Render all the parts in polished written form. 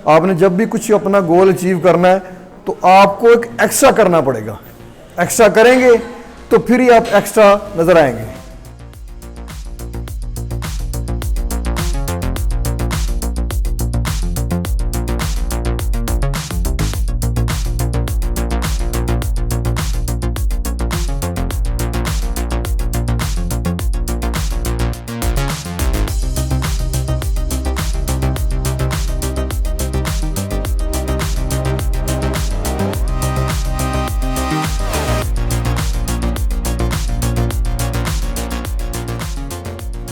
आपने जब भी कुछ अपना गोल अचीव करना है तो आपको एक एक्स्ट्रा करना पड़ेगा। एक्स्ट्रा करेंगे तो फिर ही आप एक्स्ट्रा नजर आएंगे।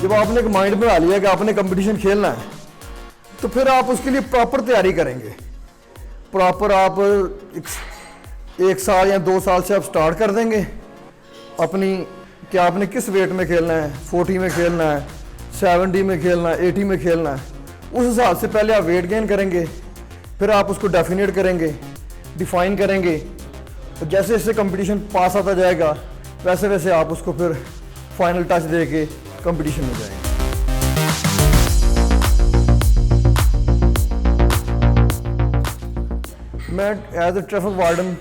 जब आपने एक माइंड बना लिया कि आपने कंपटीशन खेलना है तो फिर आप उसके लिए प्रॉपर तैयारी करेंगे। प्रॉपर आप एक साल या 2 साल से आप स्टार्ट कर देंगे अपनी कि आपने किस वेट में खेलना है, 40 में खेलना है, 70 में खेलना है, 80 में खेलना है। उस हिसाब से पहले आप वेट गेन करेंगे, फिर आप उसको डेफिनेट करेंगे, डिफाइन करेंगे, और जैसे जैसे कंपटीशन पास आता जाएगा वैसे वैसे आप उसको फिर फाइनल टच दे के कंपटीशन में जाएंगे। मैं as a traffic warden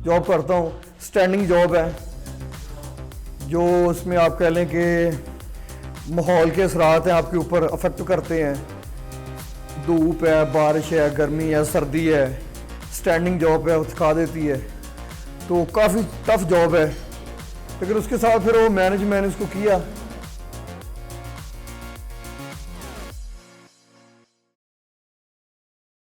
job करता हूँ। स्टैंडिंग जॉब है, जो उसमें आप कह लें कि माहौल के असरात हैं आपके ऊपर अफेक्ट करते हैं। धूप है, बारिश है, गर्मी है, सर्दी है, स्टैंडिंग जॉब है, वो थका देती है, तो काफ़ी टफ जॉब है। लेकिन उसके साथ फिर वो मैंने उसको किया